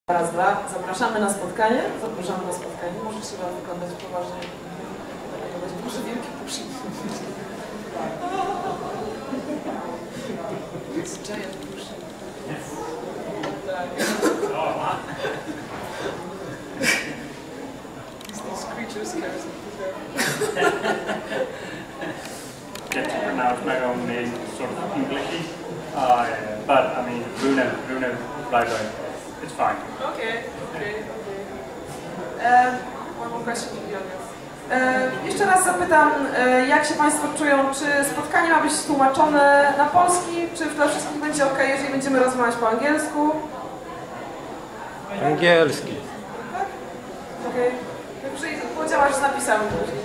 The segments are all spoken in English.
Raz, dwa. Zapraszamy na spotkanie. Zapraszamy na spotkanie. Może trzeba wyglądać poważnie. Może wielki push. It's a giant push. These creatures scares me. Get to pronounce my own name sort of Englishy, but I mean Rune Ryberg. It's fine. Okay. One more question to be honest. Jeszcze raz zapytam, jak się Państwo czują, czy spotkanie ma być tłumaczone na polski, czy dla wszystkich będzie ok, jeżeli będziemy rozmawiać po angielsku? Angielski. Tak? Okej. Dobrze, powiedziałaś, że napisałem później.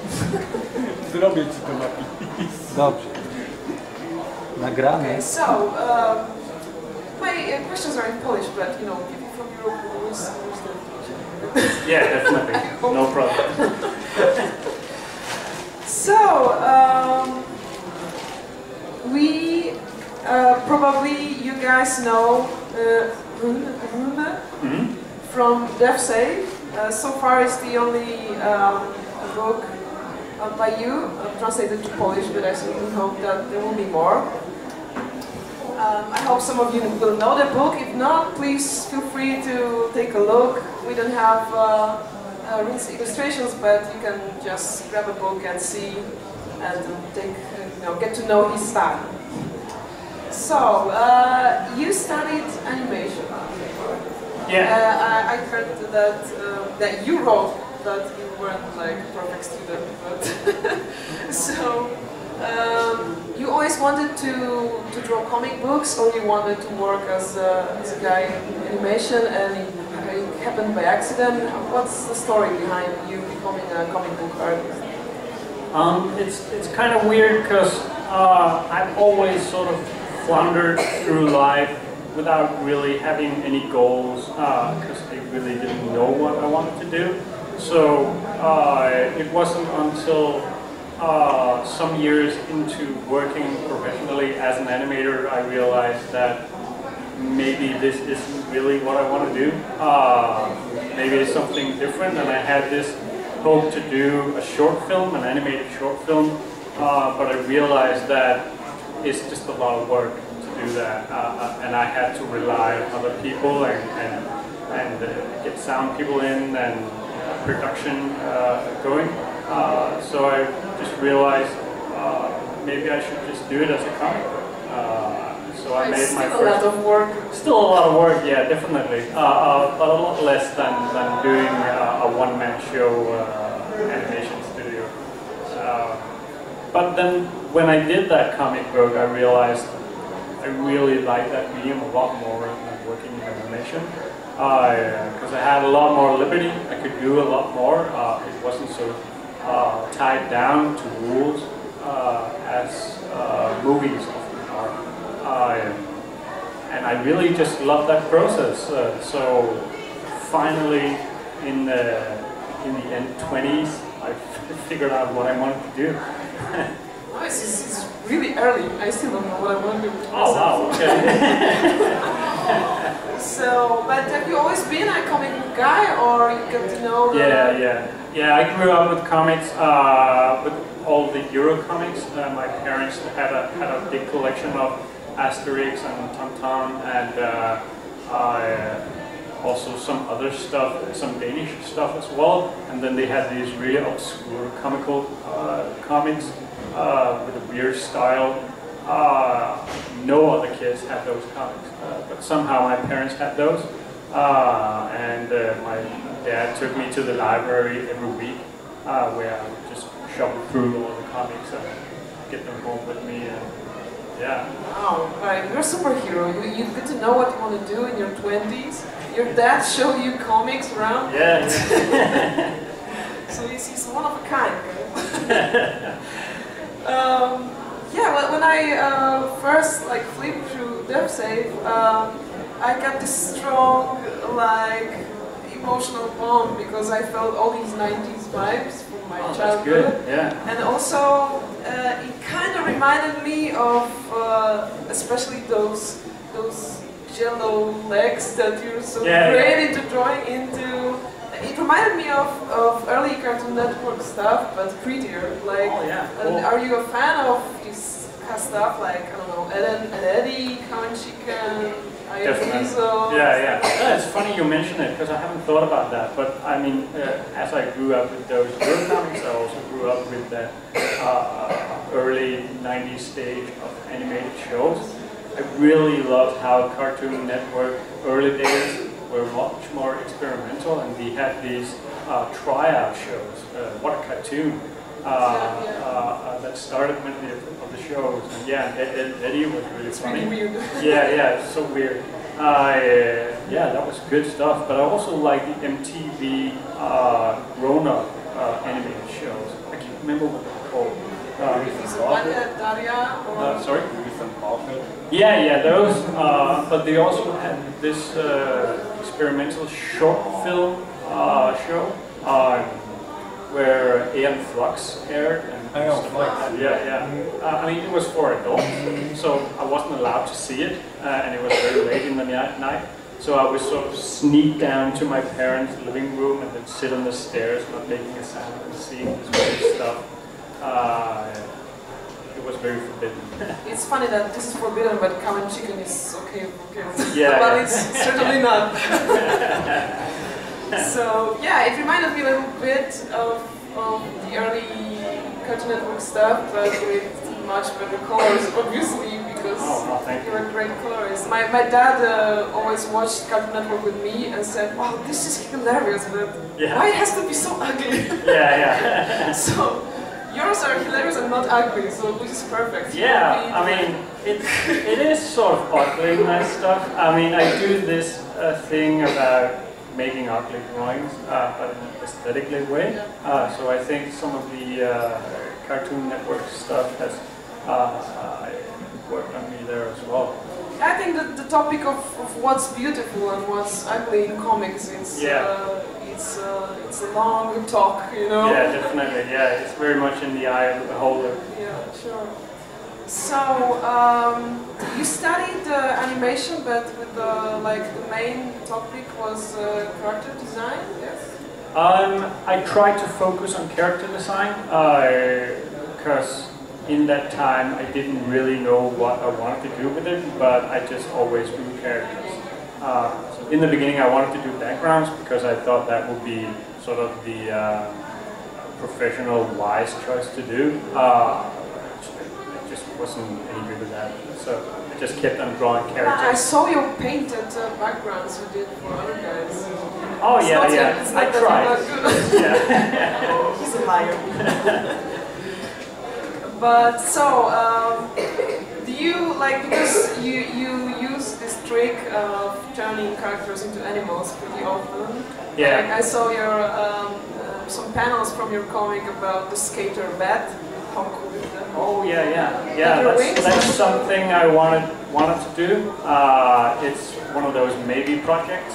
Zrobię ci to napis. Dobrze. Nagramy. Okay, so, my questions are in Polish, but you know, people from Europe will always understand. Yeah, definitely. No problem. So, we probably you guys know Rune from Death Save. So far, it's the only book by you translated to Polish, but I certainly hope that there will be more. I hope some of you will know the book. If not, please feel free to take a look. We don't have Rune's illustrations, but you can just grab a book and see and take, get to know his style. So, you studied animation. Yeah. I heard that you wrote that you weren't like a perfect student, but so. You always wanted to draw comic books, or you wanted to work as a guy in animation, and it happened by accident? What's the story behind you becoming a comic book artist? It's kind of weird because I've always sort of floundered through life without really having any goals, because I really didn't know what I wanted to do. So it wasn't until some years into working professionally as an animator, I realized that maybe this isn't really what I want to do. Maybe it's something different, and I had this hope to do a short film, an animated short film, but I realized that it's just a lot of work to do that, and I had to rely on other people and get sound people in and production going. So I just realized maybe I should just do it as a comic book. So I made my first. Still a lot of work. Still a lot of work, yeah, definitely. But a lot less than doing a one-man show animation studio. But then when I did that comic book, I realized I really liked that medium a lot more than working in animation. Because I had a lot more liberty, I could do a lot more. It wasn't so tied down to rules as movies often are. And I really just love that process. So finally, in the end 20s, I figured out what I wanted to do. Oh, it's really early. I still don't know what I want to do. Oh wow, okay. So, but have you always been a comic book guy, or you get to know? Yeah. I grew up with comics, with all the Euro comics. My parents had a big collection of Asterix and Tintin, and also some other stuff, some Danish stuff as well. And then they had these really obscure comical comics with a weird style. No other kids had those comics, but somehow my parents had those. And my dad took me to the library every week, where I would just shuffle through all the comics and get them home with me. And yeah. Wow, right. You're a superhero. You get to know what you want to do in your 20s. Your dad showed you comics around. Yeah. So he's one of a kind. Yeah, well, when I first flipped through Death Save, I got this strong emotional bond because I felt all these 90s vibes from my childhood. That's good. Yeah. And also it kind of reminded me of especially those jello legs that you're so great into drawing. going into. It reminded me of early Cartoon Network stuff, but prettier. Like, Oh, yeah, cool. are you a fan of this kind of stuff? Like, I don't know, Ed and Eddie, Cow and Chicken, Definitely. Yeah. It's funny you mention it because I haven't thought about that. But I mean, as I grew up with those Euro comics, I also grew up with that early '90s stage of animated shows. I really loved how Cartoon Network early days were much more experimental, and we had these tryout shows. What a cartoon! That started many of the shows. And yeah, Eddie was really funny. Really weird. Yeah, it's so weird. Yeah, that was good stuff. But I also like the MTV grown-up animated shows. I can't remember what they were called. Daria or Sorry? Yeah, those. But they also had this experimental short film show where Aeon Flux aired and stuff like that. Yeah. I mean, it was for adults, so I wasn't allowed to see it, and it was very late in the night. So I would sort of sneak down to my parents' living room and then sit on the stairs, not making a sound, and seeing this weird stuff. It was very forbidden. It's funny that this is forbidden, but Cow and Chicken is okay for kids. Yeah, but it's certainly not. So yeah, it reminded me a little bit of the early Cartoon Network stuff, but with much better colors, obviously, because you were great colorists. My dad always watched Cartoon Network with me and said, "Wow, this is hilarious, but why it has to be so ugly?" Yeah. So yours are hilarious and not ugly, so which is perfect. Yeah, I mean, it is sort of ugly, nice stuff. I mean, I do this thing about making ugly drawings, but in an aesthetically way. So I think some of the Cartoon Network stuff has worked on me there as well. I think that the topic of what's beautiful and what's ugly in comics is it's a long talk, you know. Yeah, definitely. Yeah, it's very much in the eye of the beholder. Yeah, sure. So you studied animation, but with the main topic was character design. Yes. I tried to focus on character design because in that time I didn't really know what I wanted to do with it, but I just always drew characters. So in the beginning I wanted to do backgrounds because I thought that would be sort of the professional wise choice to do. I just wasn't any good at that, so I just kept on drawing characters. I saw your painted backgrounds you did for other guys. Oh yeah. I tried. Yeah. He's a liar. But so, do you because you use this trick of turning characters into animals pretty often? Yeah. I saw your some panels from your comic about the skater bat. How cool is that? Oh yeah. That's something I wanted to do. It's one of those maybe projects.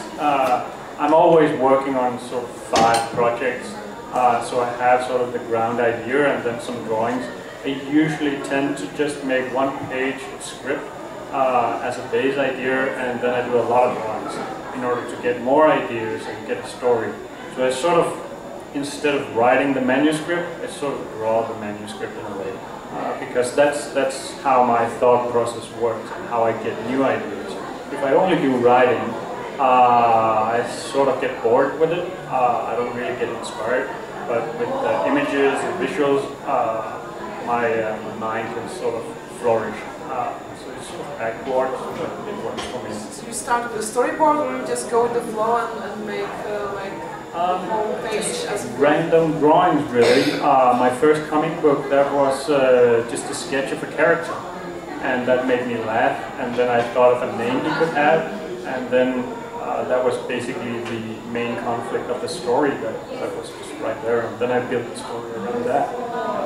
I'm always working on sort of 5 projects, so I have sort of the ground idea and then some drawings. I usually tend to just make 1 page of script as a base idea, and then I do a lot of drawings in order to get more ideas and get a story. So I sort of, instead of writing the manuscript, I sort of draw the manuscript in a way, because that's how my thought process works and how I get new ideas. If I only do writing, I sort of get bored with it. I don't really get inspired, but with the images and visuals, my mind can sort of flourish. So it's sort of backwards, but it works for me. So you start with a storyboard, or you just go with the flow and make whole page as random drawings, really. My first comic book, that was just a sketch of a character, and that made me laugh. And then I thought of a name he could have, and then that was basically the main conflict of the story. That was just right there, and then I built the story around that.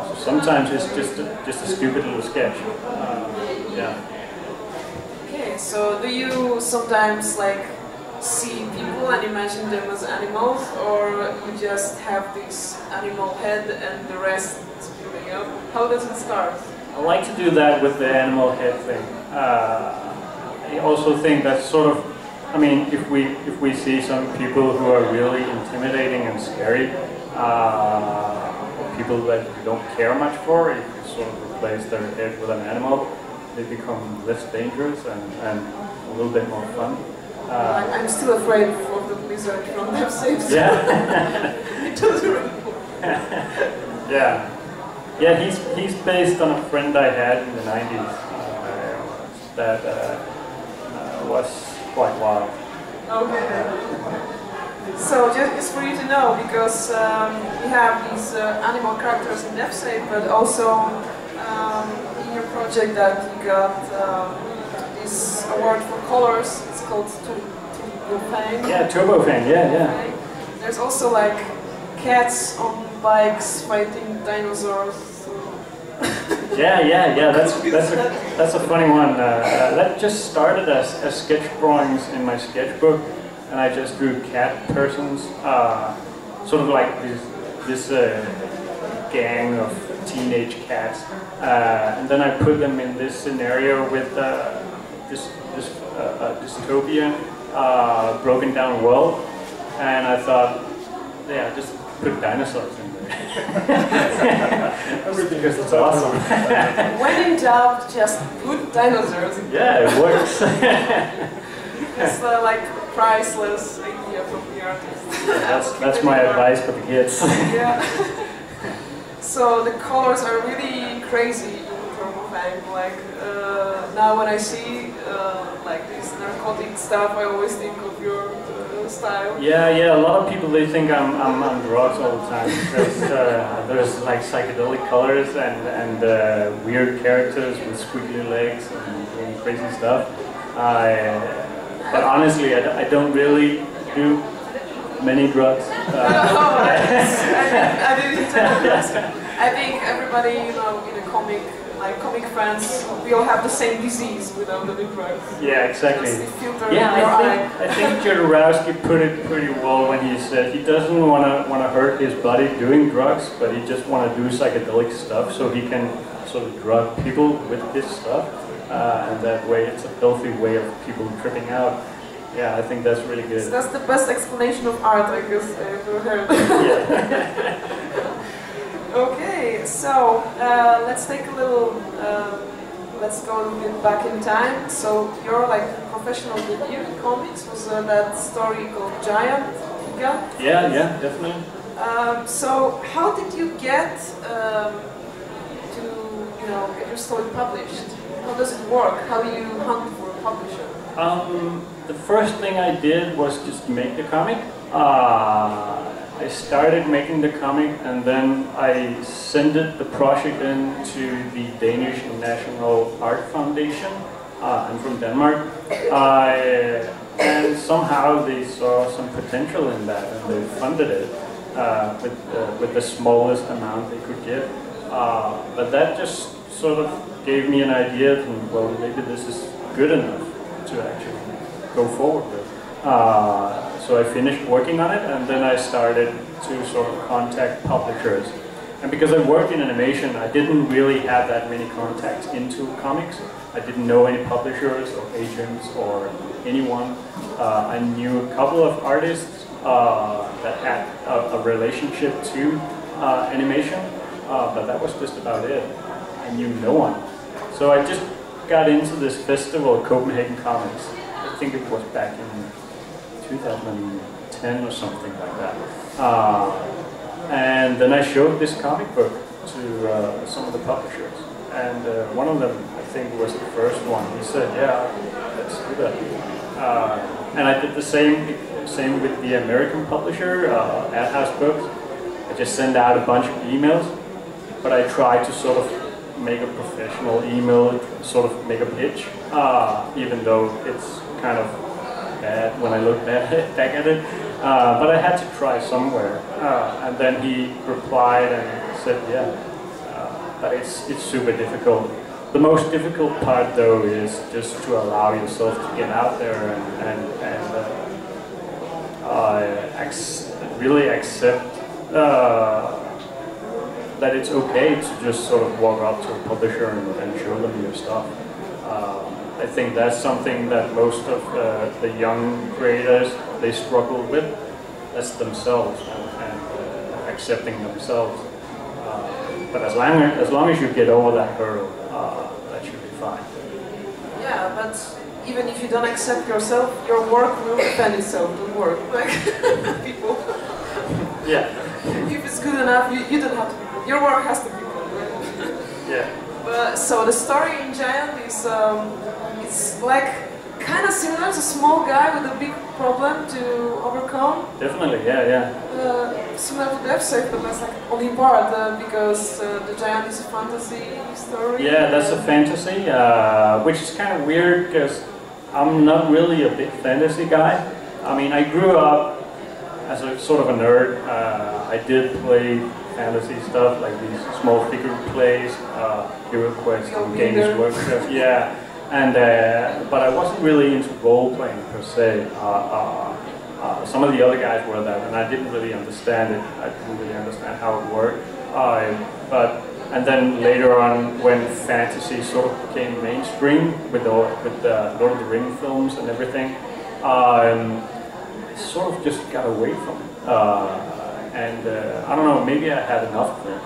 So sometimes it's just a stupid little sketch. Yeah. Okay, so do you sometimes see people and imagine them as animals, or you just have this animal head and the rest is building up? How does it start? I like to do that with the animal head thing. I also think that's sort of I mean, if we see some people who are really intimidating and scary, or people that you don't care much for, if you sort of replace their head with an animal, they become less dangerous and a little bit more fun. I'm still afraid of the lizard from Death Saves. Yeah. It doesn't really work. Yeah. Yeah, he's based on a friend I had in the 90s that was quite wild. Okay. So just for you to know, because we have these animal characters in Death Save, but also in your project that you got this award for colors. It's called Turbofan. Yeah, Turbofan. Yeah. Okay. There's also like cats on bikes fighting dinosaurs. Yeah. That's a funny one. That just started as sketch drawings in my sketchbook, and I just drew cat persons, sort of like this gang of teenage cats, and then I put them in this scenario with this dystopian, broken down world, and I thought, yeah, just put dinosaurs in there. Because it's awesome. When in doubt, just put dinosaurs in there. Yeah, it works. It's like priceless idea from the artist. That's my advice for the kids. Yeah. So the colors are really crazy in Turbofan. Like now when I see like this narcotic stuff, I always think of your style. Yeah. A lot of people, they think I'm on drugs all the time because there's like psychedelic colors and weird characters with squiggly legs and crazy stuff. But honestly, I don't really do many drugs. I didn't tell. I think everybody, you know, in a comic, like comic fans, we all have the same disease without the drugs. Yeah, exactly. Yeah, I think Jodorowsky put it pretty well when he said he doesn't want to hurt his body doing drugs, but he just want to do psychedelic stuff so he can sort of drug people with his stuff, and that way it's a healthy way of people tripping out. Yeah, I think that's really good. So that's the best explanation of art, I guess, I've ever heard. Yeah. Okay, so let's take a little, let's go a little bit back in time. So your like professional debut in comics was that story called Giant. Yeah, definitely. So how did you get to, you know, get your story published? How does it work? How do you hunt for a publisher? The first thing I did was just make the comic. I started making the comic and then I sent the project in to the Danish National Art Foundation. I'm from Denmark. And somehow they saw some potential in that and they funded it with the smallest amount they could give. But that just sort of gave me an idea that, well, maybe this is good enough to actually go forward with. So I finished working on it and then I started to sort of contact publishers. And because I worked in animation, I didn't really have that many contacts into comics. I didn't know any publishers or agents or anyone. I knew a couple of artists that had a relationship to animation, but that was just about it. I knew no one. So I just got into this festival, Copenhagen Comics. I think it was back in 2010 or something like that. And then I showed this comic book to some of the publishers. And one of them, I think, was the first one. He said, yeah, let's do that. And I did the same with the American publisher, Ad House Books. I just sent out a bunch of emails, but I tried to sort of make a professional email, sort of make a pitch, even though it's kind of bad when I look back at it. But I had to try somewhere. And then he replied and said, yeah, but it's super difficult. The most difficult part, though, is just to allow yourself to get out there and really accept that it's okay to just sort of walk up to a publisher and show them your stuff. I think that's something that most of the young creators, they struggle with. That's themselves and accepting themselves. But as long as you get over that hurdle, that should be fine. Yeah, but even if you don't accept yourself, your work will defend itself. Don't worry, like people. Yeah. If it's good enough, you don't have to be good. Your work has to be good. Right? Yeah. But so the story in Giant is it's like kind of similar. It's a small guy with a big problem to overcome. Definitely, yeah. Similar to Death Safe, but that's like only part because the Giant is a fantasy story. Yeah, that's a fantasy, which is kind of weird because I'm not really a big fantasy guy. I mean, I grew up as a sort of a nerd. I did play fantasy stuff like these small figure plays, Hero Quest, and Games Workshop. Yeah. And but I wasn't really into role playing per se. Some of the other guys were that, and I didn't really understand it. I didn't really understand how it worked. And then later on, when fantasy sort of became mainstream with the Lord of the Rings films and everything, I sort of just got away from it. I don't know, maybe I had enough of it.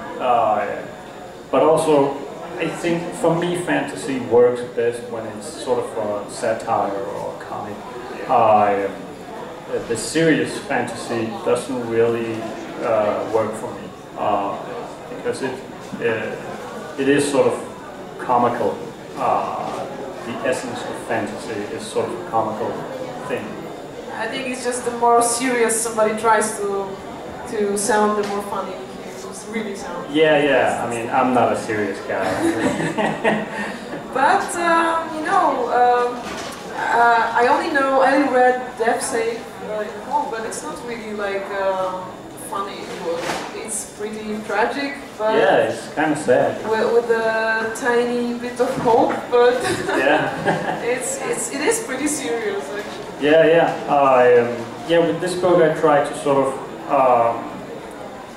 But also, I think for me fantasy works best when it's sort of a satire or a comic. The serious fantasy doesn't really work for me because it is sort of comical. The essence of fantasy is sort of a comical thing. I think it's just the more serious somebody tries to sound, the more funny. Really sound. Yeah. I mean, I'm not a serious guy. But you know, I only read Death Safe in home, but it's not really like funny book. It's pretty tragic, but yeah, it's kind of sad. With a tiny bit of hope, but yeah, it is pretty serious actually. Yeah. With this book, I tried to sort of.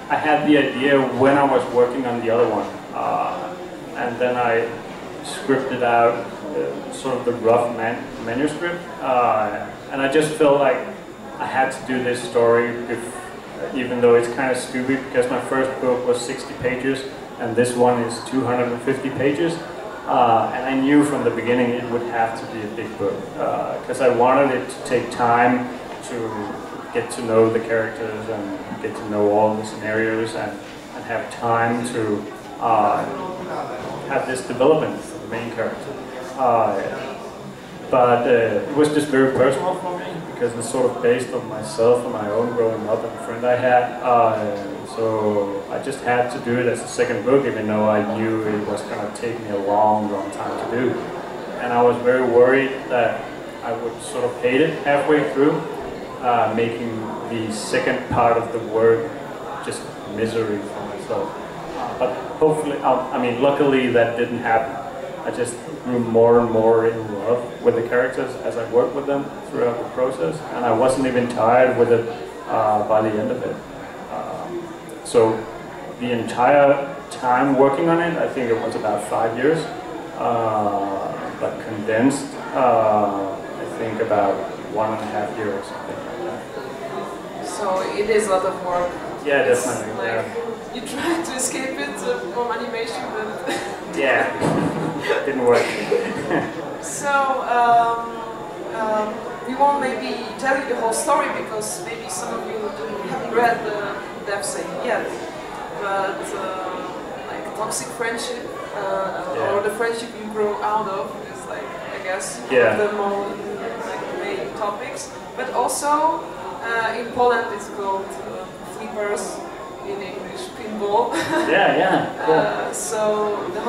I had the idea when I was working on the other one, and then I scripted out sort of the rough manuscript, and I just felt like I had to do this story, even though it's kind of stupid because my first book was 60 pages and this one is 250 pages, and I knew from the beginning it would have to be a big book because I wanted it to take time to get to know the characters and get to know all the scenarios and have time to have this development for the main character. But it was just very personal for me because it's sort of based on myself and my own growing up and a friend I had. So I just had to do it as a second book, even though I knew it was going to take me a long time to do. And I was very worried that I would sort of hate it halfway through. Making the second part of the work just misery for myself. But hopefully, I mean, luckily that didn't happen. I just grew more and more in love with the characters as I worked with them throughout the process, and I wasn't even tired with it by the end of it. So the entire time working on it, I think it was about 5 years, but condensed, I think about 1.5 years, something like that. So it is a lot of work. Yeah, It's definitely. like, Yeah. you try to escape it from animation, but Yeah, didn't work. so we won't maybe tell you the whole story because maybe some of you haven't read the Death Safe yet. But like toxic friendship or the friendship you grow out of is like, I guess, one of the more like main topics. But also in Poland it's called flippers. In English, pinball. Yeah, cool. So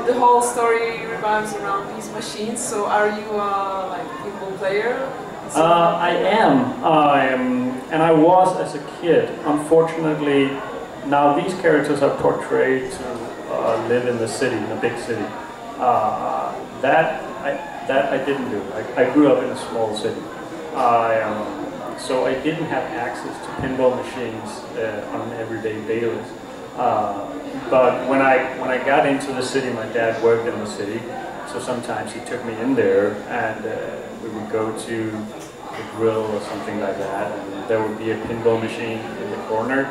the whole story revolves around these machines. So are you like a pinball player? I am, and I was as a kid. Unfortunately, now these characters are portrayed to live in the city, in a big city. That I didn't do. I grew up in a small city. So I didn't have access to pinball machines on an everyday basis. But when I got into the city, my dad worked in the city. So sometimes he took me in there, and we would go to the grill or something like that, and there would be a pinball machine in the corner.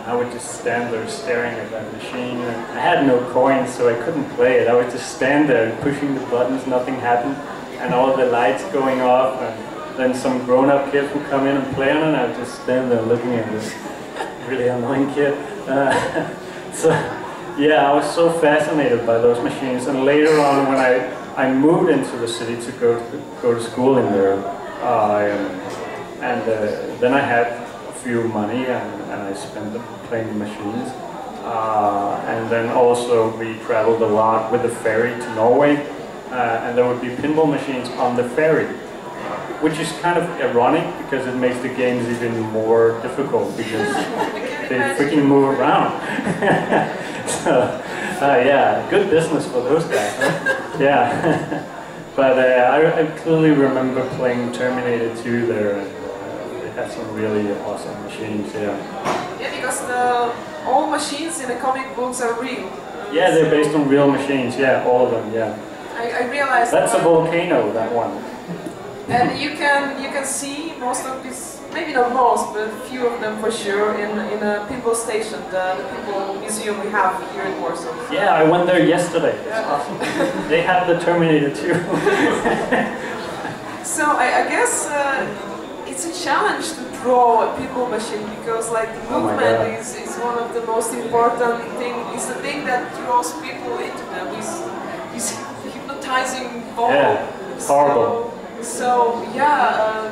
I would just stand there staring at that machine. I had no coins, so I couldn't play it. I would just stand there pushing the buttons, nothing happened, and all the lights going off, and then some grown-up kids would come in and play on it, and I would just stand there looking at this really annoying kid. So yeah, I was so fascinated by those machines, and later on when I moved into the city to go to school in there, then I had a few money, and I spent them playing the machines. And then also we traveled a lot with the ferry to Norway, and there would be pinball machines on the ferry, which is kind of ironic because it makes the games even more difficult because they freaking move around. So, yeah, good business for those guys, huh? Yeah. But I clearly remember playing Terminator 2 there, and they had some really awesome machines, yeah. Yeah, because all machines in the comic books are real. Yeah, they're based on real machines, yeah, all of them, yeah. I realized that's a volcano, that one. And you can see most of these, maybe not most, but a few of them for sure in a pinball station, the pinball museum we have here in Warsaw. Yeah, I went there yesterday. Yeah. Awesome. They had the Terminator too. So I guess it's a challenge to draw a pinball machine because like movement is one of the most important things. It's the thing that draws people into them. Is hypnotizing ball. Yeah, it's horrible. So yeah,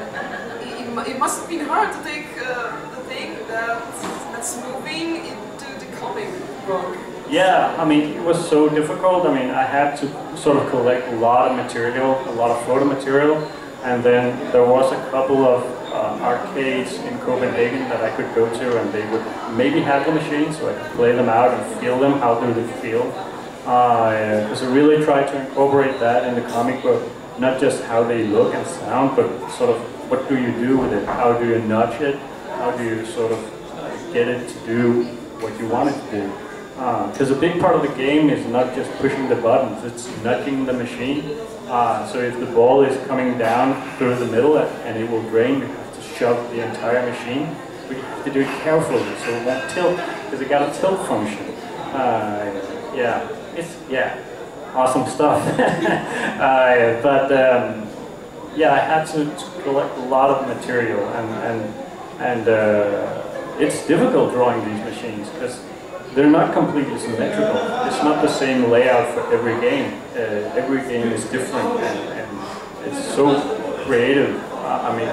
it must have been hard to take the thing that's moving into the comic book. Yeah, I mean, it was so difficult. I mean, I had to sort of collect a lot of material, a lot of photo material, and then there was a couple of arcades in Copenhagen that I could go to, and they would maybe have the machine so I could play them out and feel them, how do they feel. Because I really tried to incorporate that in the comic book. Not just how they look and sound, but sort of what do you do with it? How do you nudge it? How do you sort of get it to do what you want it to do? Because a big part of the game is not just pushing the buttons, it's nudging the machine. So if the ball is coming down through the middle and it will drain, you have to shove the entire machine. But you have to do it carefully so it won't tilt, because it got a tilt function. Yeah. Awesome stuff. Yeah, I had to collect a lot of material, and it's difficult drawing these machines because they're not completely symmetrical. It's not the same layout for every game. Every game is different, and it's so creative. I mean,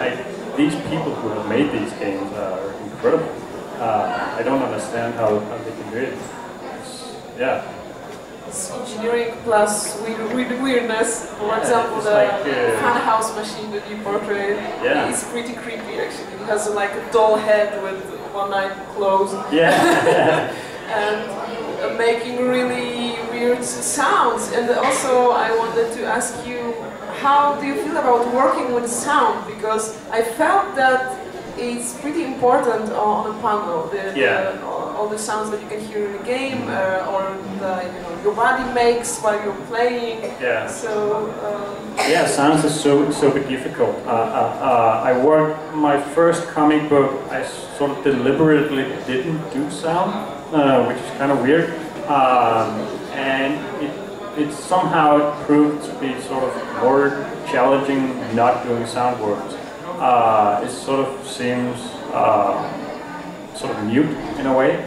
these people who have made these games are incredible. I don't understand how they can do it. Yeah. It's engineering plus weirdness. For example, the fun house machine that you portrayed is pretty creepy actually. It has like a doll head with one eye closed. Yeah. And making really weird sounds. And also I wanted to ask you, how do you feel about working with sound? Because I felt that it's pretty important on a panel. All the sounds that you can hear in the game, or your body makes while you're playing. Yeah. So. Yeah, sounds is so difficult. I worked my first comic book. I sort of deliberately didn't do sound, which is kind of weird, and it somehow proved to be sort of more challenging not doing sound works. It sort of seems sort of mute in a way.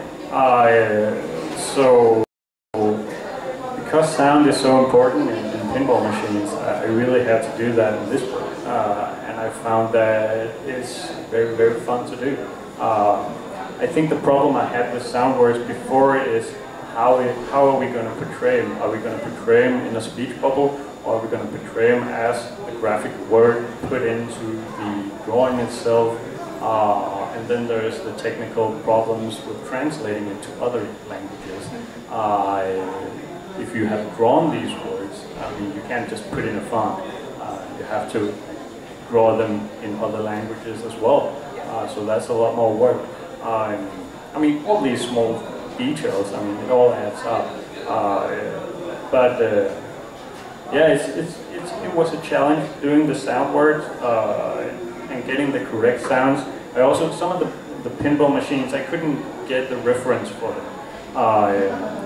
So because sound is so important in pinball machines, I really had to do that in this book, and I found that it's very, very fun to do. I think the problem I had with sound works before is how are we going to portray them? Are we going to portray them in a speech bubble, or are we going to portray them as a graphic word put into the drawing itself? And then there's the technical problems with translating it to other languages. If you have drawn these words, I mean, you can't just put in a font. You have to draw them in other languages as well. So that's a lot more work. I mean, all these small details, I mean, it all adds up. Yeah, it was a challenge doing the sound work and getting the correct sounds. I also, some of the pinball machines, I couldn't get the reference for them.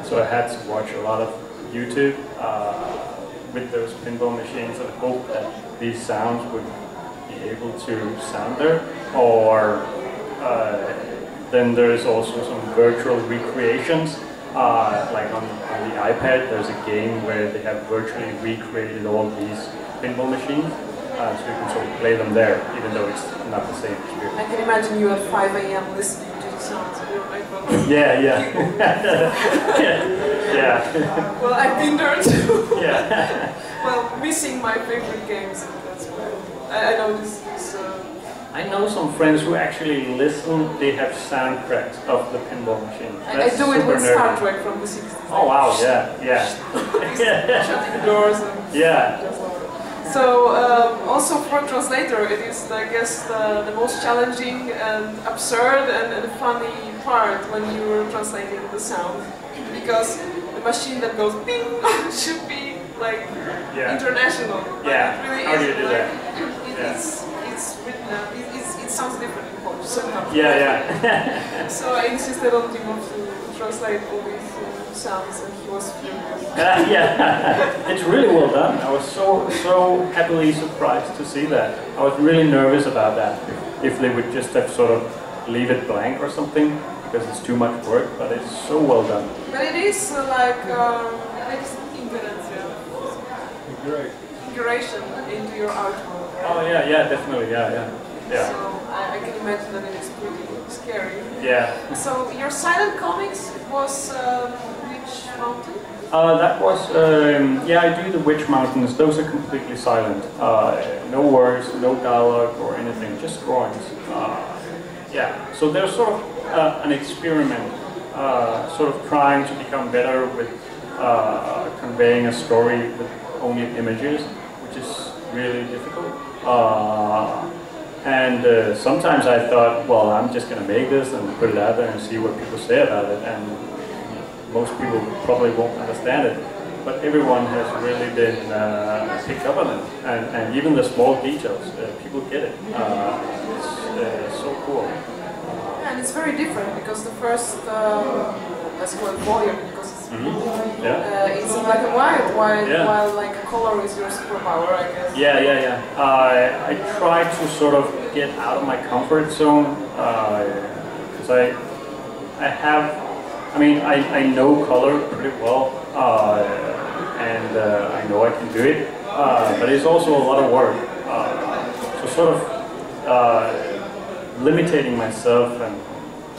So I had to watch a lot of YouTube with those pinball machines and hope that these sounds would be able to sound there. Or then there's also some virtual recreations. Like on the iPad, there's a game where they have virtually recreated all these pinball machines, so you can sort of play them there, even though it's not the same experience. I can imagine you at 5 a.m. listening to the sounds of your iPhone. Yeah. Yeah. Well, I've been there too. Yeah. Well, missing my favorite games. That's why I know this. I know some friends who actually listen, they have sound tracks of the pinball machine. I do it with Star Trek from the 60s. Oh wow, yeah. Shutting the doors and just so also for a translator, it is, I guess, the most challenging and absurd and funny part when you're translating the sound, because the machine that goes ping should be like international. Yeah. It really How do you do that? It's written out. It sounds different in Polish somehow. Yeah. So I insisted on Timo to translate all these sounds, and he was furious. Yeah, it's really well done. I was so happily surprised to see that. I was really nervous about that. If they would just have sort of leave it blank or something, because it's too much work. But it's so well done. But it is like integration into your artwork. Oh yeah, definitely, yeah. So I can imagine that it is pretty scary. Yeah. So your silent comics was which mountain? That was, I do the Witch Mountains. Those are completely silent. No words, no dialogue or anything, just drawings. So they're sort of an experiment, sort of trying to become better with conveying a story with only images, which is really difficult. And sometimes I thought, well, I'm just going to make this and put it out there and see what people say about it. And most people probably won't understand it. But everyone has really been picked up on it. And even the small details, people get it. It's so cool. And it's very different because the first, let's call it volume, because it's, it's in black and white, while like color is your superpower, I guess. Yeah. I try to sort of get out of my comfort zone, because I know color pretty well, and I know I can do it, but it's also a lot of work. So sort of limiting myself and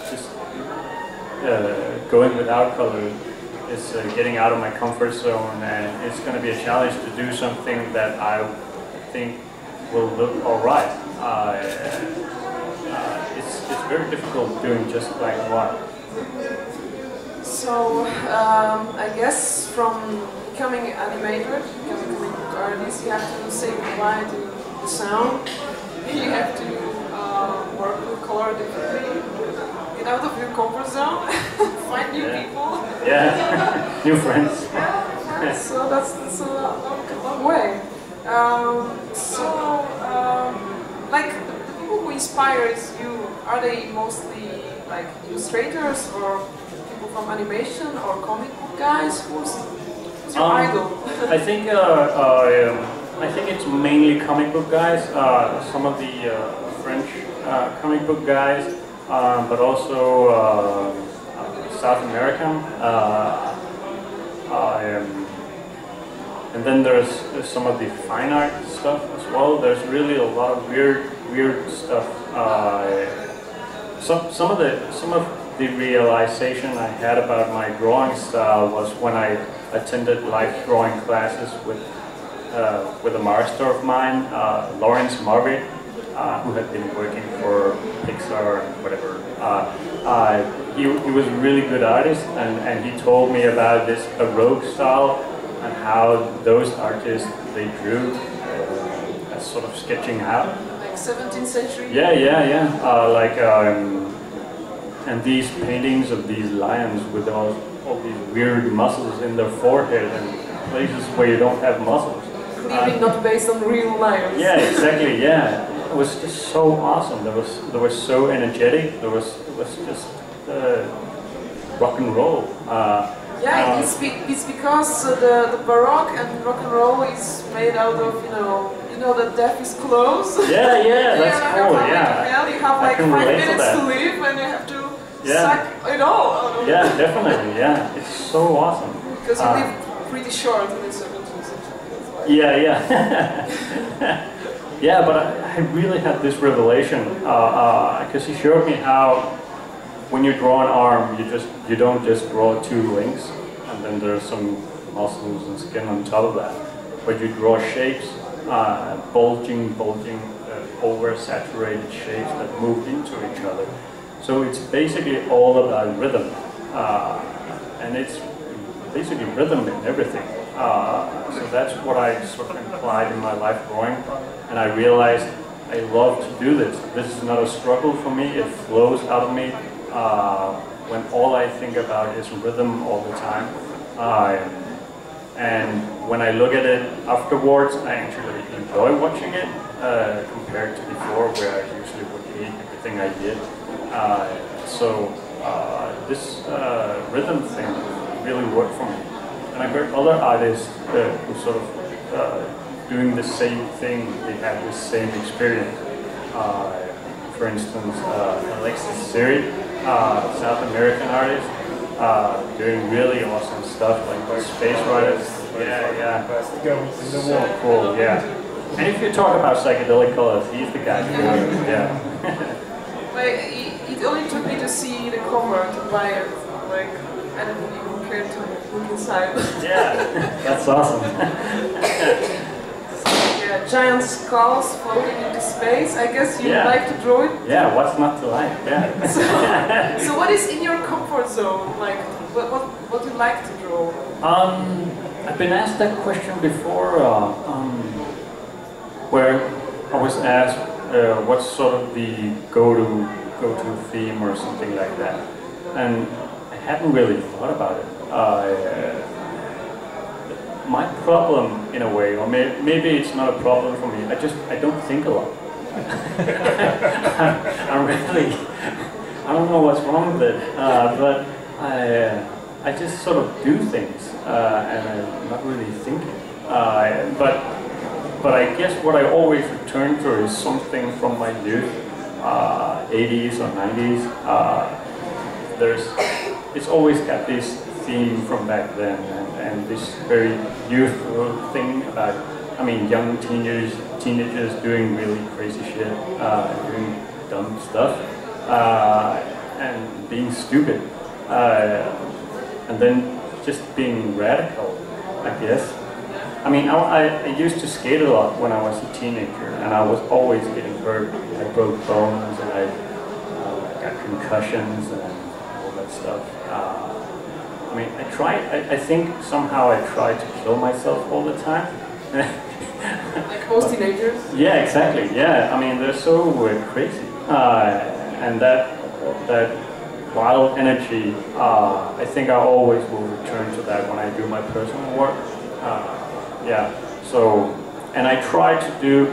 just going without color is getting out of my comfort zone, and it's going to be a challenge to do something that I think will look alright. It's very difficult doing just black and white. So I guess from becoming an animator, becoming a comic book artist, you have to say goodbye to the sound. You have to work with color differently, get out of your comfort zone, find new people. Yeah, new friends. So that's a long way. Like the people who inspire you, are they mostly like illustrators or people from animation or comic book guys? Who's your idol? I think it's mainly comic book guys. Some of the French comic book guys, but also South American. And then there's some of the fine art stuff as well. There's really a lot of weird stuff. Some of the realization I had about my drawing style was when I attended live drawing classes with a master of mine, Lawrence Marvey, who had been working for Pixar and whatever. He was a really good artist, and he told me about this Baroque style and how those artists, they drew as sort of sketching out. Like 17th century? Yeah. And these paintings of these lions with all these weird muscles in their forehead and places where you don't have muscles. Clearly not based on real lives. Yeah, exactly. Yeah, it was just so awesome. They were so energetic. It was just rock and roll. Yeah, it's because the baroque and rock and roll is made out of you know that death is close. Yeah, that's cool. Yeah, you have like 5 minutes to live and you have to suck it all out of it. Yeah, definitely. Yeah, it's so awesome. Because you live pretty short in the 70s. Yeah. Yeah, but I really had this revelation because he showed me how when you draw an arm, you don't just draw 2 links and then there's some muscles and skin on top of that, but you draw shapes, bulging, oversaturated shapes that move into each other. So it's basically all about rhythm, and it's basically rhythm in everything. So that's what I sort of implied in my life drawing, and I realized I love to do this. This is not a struggle for me, it flows out of me when all I think about is rhythm all the time. And when I look at it afterwards, I actually enjoy watching it compared to before where I usually would hate everything I did. This rhythm thing really worked for me. And I heard other artists who sort of doing the same thing, they had the same experience. For instance, Alexis Siri, South American artist, doing really awesome stuff like Space Riders. Yeah. So cool, yeah. And if you talk about psychedelic colors, he's the guy to do it, yeah. It only took me to see the cover to buy it. Like, I didn't even care to look inside. Yeah, that's awesome. Yeah, giant skulls floating into space. I guess you like to draw it. Yeah, what's not to like? Yeah. So what is in your comfort zone? Like, what do you like to draw? I've been asked that question before, where I was asked what's sort of the go-to theme or something like that, and I hadn't really thought about it. My problem, in a way, or maybe it's not a problem for me, I don't think a lot. I don't know what's wrong with it, but I just sort of do things, and I'm not really thinking. But I guess what I always return to is something from my youth, 80s or 90s. It's always got this theme from back then, and this very youthful thing about, young teenagers doing really crazy shit, doing dumb stuff, and being stupid, and then just being radical, I guess. I used to skate a lot when I was a teenager, and I was always getting hurt. I broke bones, and I got concussions, and all that stuff. I think somehow I tried to kill myself all the time. Like most teenagers? Yeah, exactly, yeah. They're so crazy. And that wild energy, I think I always will return to that when I do my personal work. Yeah, so, and I try to do,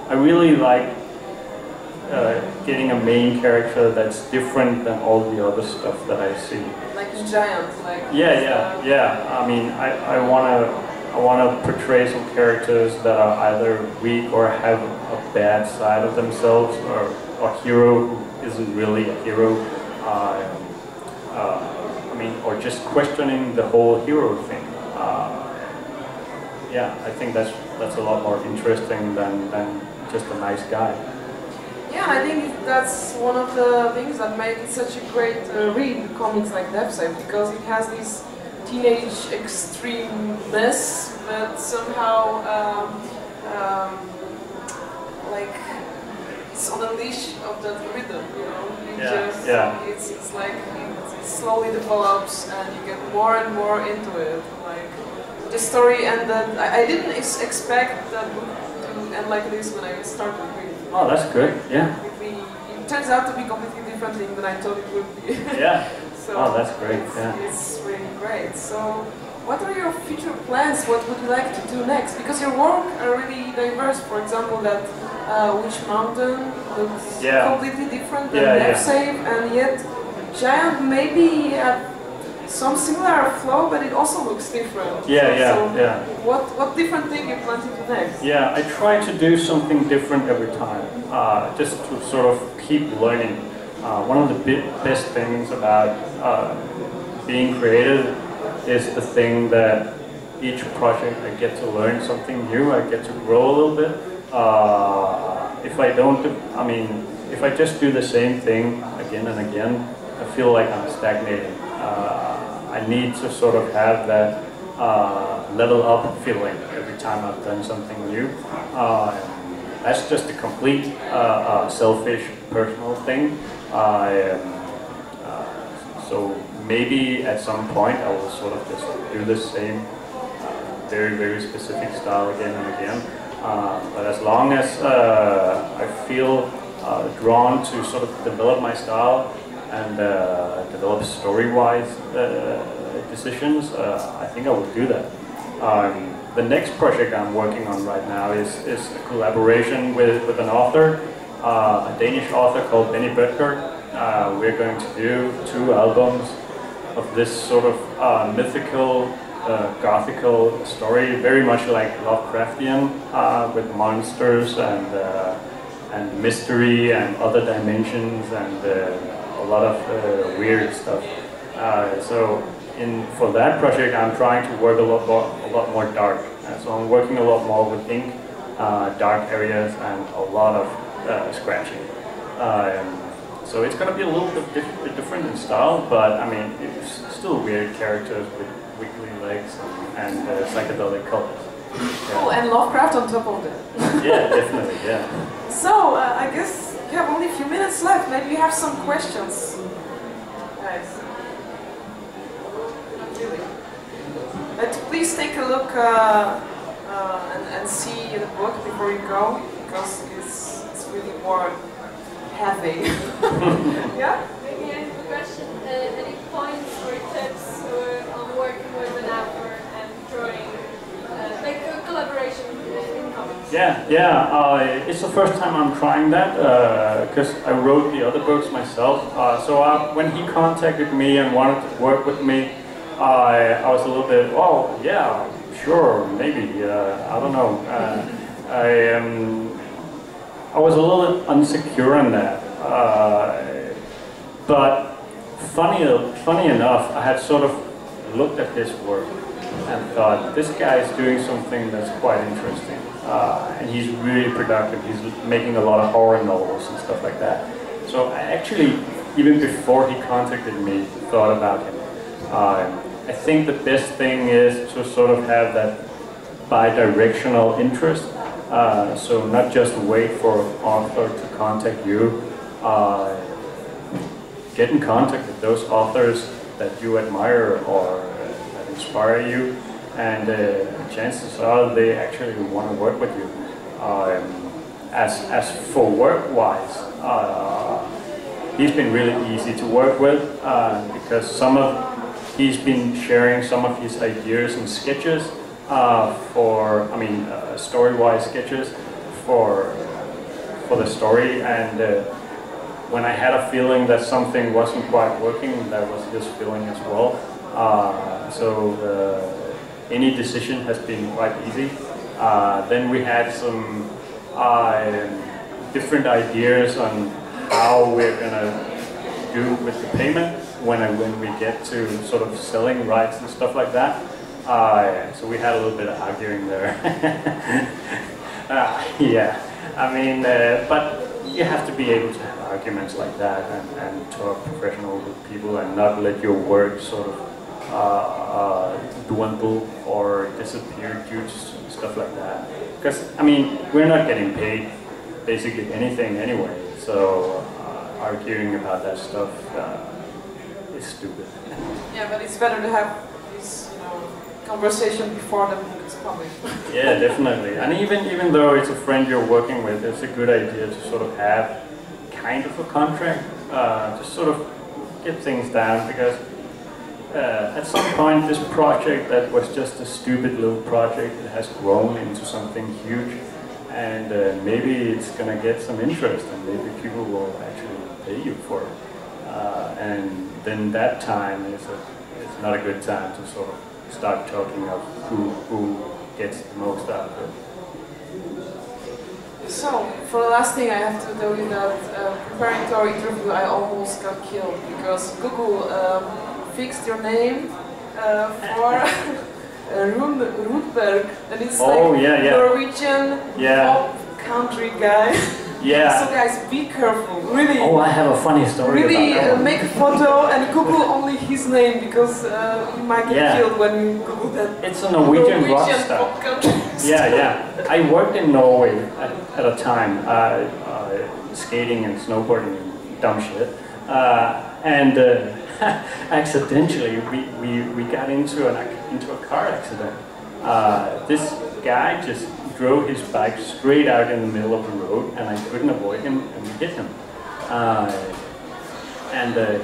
I really like getting a main character that's different than all the other stuff that I see. Like the giant, like... Yeah. I wanna portray some characters that are either weak or have a bad side of themselves, or a hero who isn't really a hero. Or just questioning the whole hero thing. Yeah, I think that's a lot more interesting than just a nice guy. Yeah, I think that's one of the things that make it such a great read, comics like Deathside, because it has this teenage extremeness, but somehow like it's on the leash of that rhythm, It's like it slowly develops and you get more and more into it. Like the story ended. I didn't expect that book to end like this when I started reading. Oh, that's good. Yeah. It turns out to be completely different thing than I thought it would be. Yeah. So oh, that's great. Yeah. It's really great. So what are your future plans? What would you like to do next? Because your work are really diverse. For example, that Witch Mountain looks completely different than F-Save, and yet Giant maybe have some similar flow, but it also looks different. What different thing you plan to do next? Yeah, I try to do something different every time, just to sort of keep learning. One of the best things about being creative is the thing that each project I get to learn something new, I get to grow a little bit. If I don't, if I just do the same thing again and again, I feel like I'm stagnating. I need to sort of have that level up feeling every time I've done something new. That's just a complete selfish, personal thing. So maybe at some point I will sort of just do the same very, very specific style again and again. But as long as I feel drawn to sort of develop my style and develop story-wise decisions, I think I will do that. The next project I'm working on right now is a collaboration with an author, a Danish author called Rune Ryberg. We're going to do 2 albums of this sort of mythical, gothical story, very much like Lovecraftian, with monsters and mystery and other dimensions and a lot of weird stuff. So for that project, I'm trying to work a lot more dark. So I'm working a lot more with ink, dark areas, and a lot of scratching. So it's going to be a little bit different in style, but I mean, it's still weird characters with wiggly legs and psychedelic colors. Yeah. Oh, and Lovecraft on top of that. Yeah, definitely, yeah. So, I guess you have only a few minutes left. Maybe you have some questions. Guys. Not really. But please take a look and see the book before you go, because it's really more heavy. Yeah? Maybe I have a question. Any points or tips on working with an author and drawing, like a collaboration in comics? Yeah. It's the first time I'm trying that because I wrote the other books myself. When he contacted me and wanted to work with me, I was a little bit, oh yeah, sure, maybe. I don't know. I was a little bit insecure in that, but funny enough, I had sort of looked at his work and thought, this guy is doing something that's quite interesting, and he's really productive. He's making a lot of horror novels and stuff like that. So I actually, even before he contacted me, thought about him. I think the best thing is to sort of have that bi-directional interest. So not just wait for an author to contact you, get in contact with those authors that you admire or that inspire you, and chances are they actually want to work with you. As for work-wise, he's been really easy to work with because he's been sharing some of his ideas and sketches. Story-wise sketches for the story, and when I had a feeling that something wasn't quite working, that was his feeling as well. Any decision has been quite easy. Then we had some different ideas on how we're gonna do with the payment when we get to sort of selling rights and stuff like that. So we had a little bit of arguing there. But you have to be able to have arguments like that and talk professional with people and not let your work sort of dwindle or disappear due to stuff like that. Because, we're not getting paid basically anything anyway, so arguing about that stuff is stupid. Yeah, but it's better to have this, conversation before the book is published. Yeah, definitely. And even though it's a friend you're working with, it's a good idea to sort of have kind of a contract, just sort of get things down, because at some point this project that was just a stupid little project, it has grown into something huge, and maybe it's gonna get some interest, and maybe people will actually pay you for it. And then that time is not a good time to sort of start talking of who gets the most out of it. So, for the last thing I have to tell you that preparing to our interview I almost got killed because Google fixed your name for Rune Ryberg, and it's Norwegian pop country guy. Yeah. So guys, be careful, really. Oh, I have a funny story really, about that one. make a photo and Google only his name because you might get killed when you Google that. It's a Norwegian rock star. Pop country Yeah. I worked in Norway at a time, skating and snowboarding and dumb shit. And accidentally, we got into a car accident. This guy just drove his bike straight out in the middle of the road, and I couldn't avoid him, and we hit him.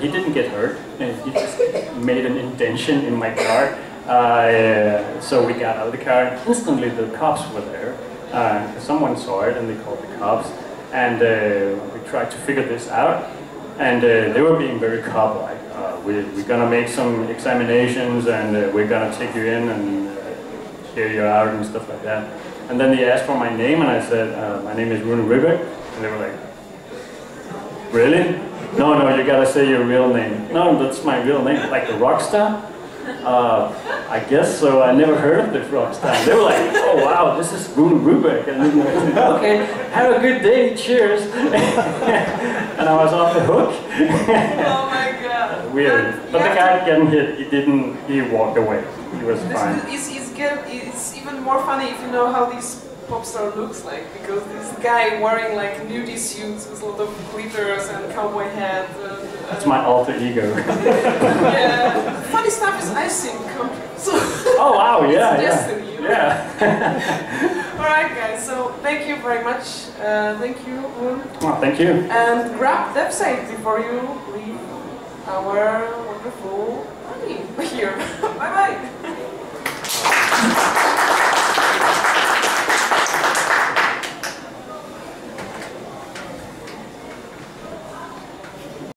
He didn't get hurt, and he just made an indentation in my car. So we got out of the car, and instantly the cops were there. Someone saw it, and they called the cops, and we tried to figure this out. And they were being very cop-like. We're gonna make some examinations, and we're gonna take you in and hear you out and stuff like that. And then they asked for my name, and I said, my name is Rune Ryberg. And they were like, really? No, you gotta say your real name. No, that's my real name. Like a rock star? I guess so. I never heard of this rock star. They were like, oh wow, this is Rune Ryberg. And then I said, okay, have a good day, cheers. And I was off the hook. Oh my god. Weird. But the guy getting hit, he walked away. He was fine. It's even more funny if you know how this pop star looks like, because this guy wearing like nudie suits with a lot of glitters and cowboy hat. That's my alter ego. Yeah. Funny stuff is I sing country. So oh wow, yeah, it's destiny, you know? Yeah. Alright guys, so thank you very much. Thank you, Rune. Well, thank you. And grab the website before you leave our wonderful party here. Bye bye.